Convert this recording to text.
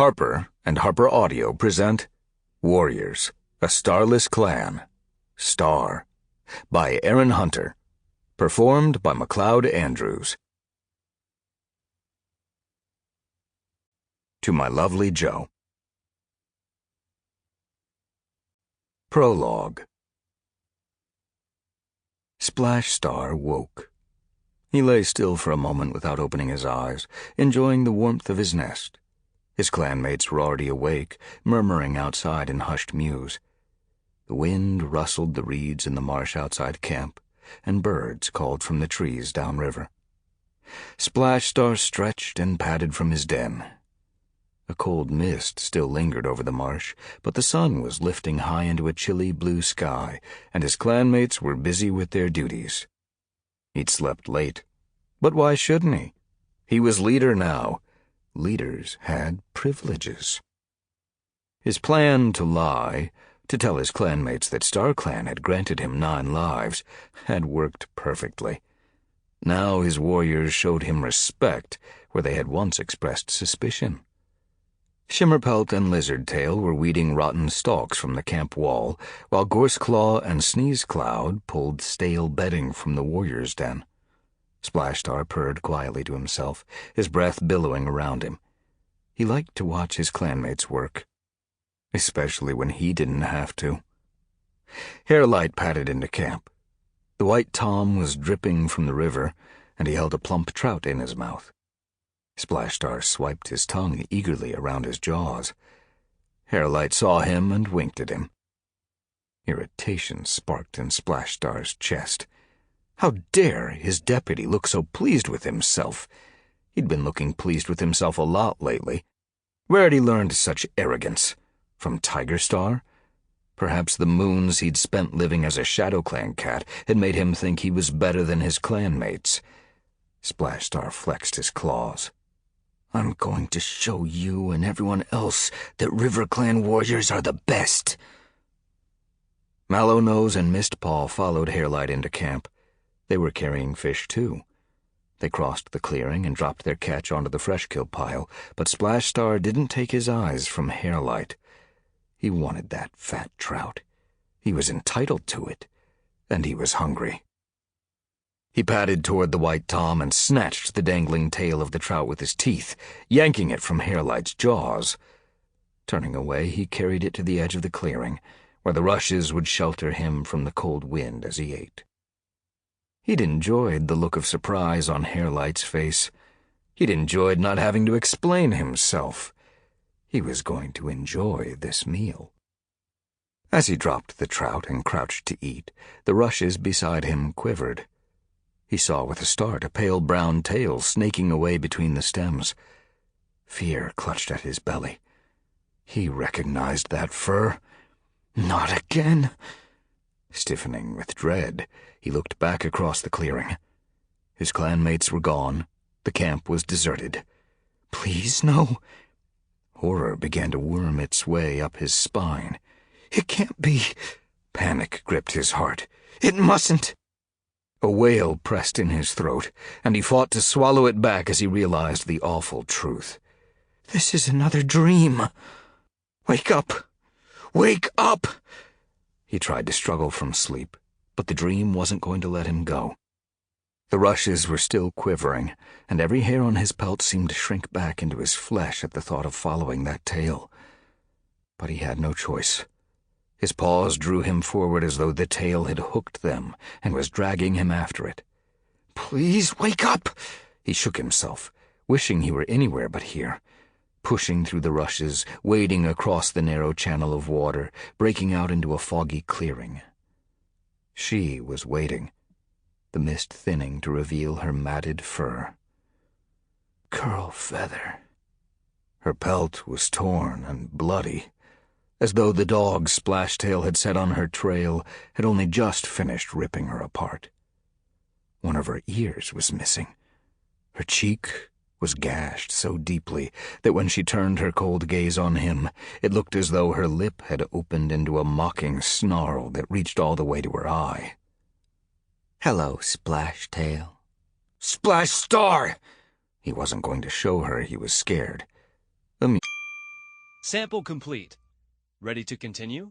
Harper and Harper Audio present Warriors, A Starless Clan, Star, by Erin Hunter, performed by Macleod Andrews. To My Lovely Jo. Prologue. Splashstar woke. He lay still for a moment without opening his eyes, enjoying the warmth of his nest. His clanmates were already awake, murmuring outside in hushed mews. The wind rustled the reeds in the marsh outside camp, and birds called from the trees downriver. Splashstar stretched and padded from his den. A cold mist still lingered over the marsh, but the sun was lifting high into a chilly blue sky, and his clanmates were busy with their duties. He'd slept late, but why shouldn't he? He was leader now. Leaders had privileges. His plan to lie, to tell his clanmates that StarClan had granted him 9 lives, had worked perfectly. Now his warriors showed him respect where they had once expressed suspicion. Shimmerpelt and Lizardtail were weeding rotten stalks from the camp wall, while Gorseclaw and Sneezecloud pulled stale bedding from the warriors' den. Splashstar purred quietly to himself, his breath billowing around him. He liked to watch his clanmates work, especially when he didn't have to. Harelight padded into camp. The white tom was dripping from the river, and he held a plump trout in his mouth. Splashstar swiped his tongue eagerly around his jaws. Harelight saw him and winked at him. Irritation sparked in Splashstar's chest. How dare his deputy look so pleased with himself? He'd been looking pleased with himself a lot lately. Where had he learned such arrogance? From Tigerstar? Perhaps the moons he'd spent living as a ShadowClan cat had made him think he was better than his clanmates. Splashstar flexed his claws. I'm going to show you and everyone else that RiverClan warriors are the best. Mallownose and Mistpaw followed Harelight into camp. They were carrying fish, too. They crossed the clearing and dropped their catch onto the fresh-kill pile, but Splashstar didn't take his eyes from Harelight. He wanted that fat trout. He was entitled to it, and he was hungry. He padded toward the white tom and snatched the dangling tail of the trout with his teeth, yanking it from Harelight's jaws. Turning away, he carried it to the edge of the clearing, where the rushes would shelter him from the cold wind as he ate. He'd enjoyed the look of surprise on Harelight's face. He'd enjoyed not having to explain himself. He was going to enjoy this meal. As he dropped the trout and crouched to eat, the rushes beside him quivered. He saw with a start a pale brown tail snaking away between the stems. Fear clutched at his belly. He recognized that fur. Not again! Stiffening with dread, he looked back across the clearing. His clanmates were gone. The camp was deserted. Please, no. Horror began to worm its way up his spine. It can't be. Panic gripped his heart. It mustn't. A wail pressed in his throat, and he fought to swallow it back as he realized the awful truth. This is another dream. Wake up! Wake up! He tried to struggle from sleep, but the dream wasn't going to let him go. The rushes were still quivering, and every hair on his pelt seemed to shrink back into his flesh at the thought of following that tail. But he had no choice. His paws drew him forward as though the tail had hooked them and was dragging him after it. Please wake up! He shook himself, wishing he were anywhere but here. Pushing through the rushes, wading across the narrow channel of water, breaking out into a foggy clearing. She was waiting, the mist thinning to reveal her matted fur. Curl feather. Her pelt was torn and bloody, as though the dog Splashtail had set on her trail had only just finished ripping her apart. One of her ears was missing. Her cheek was gashed so deeply that when she turned her cold gaze on him, it looked as though her lip had opened into a mocking snarl that reached all the way to her eye. Hello, Splashtail. Splashstar! He wasn't going to show her he was scared. Sample complete. Ready to continue?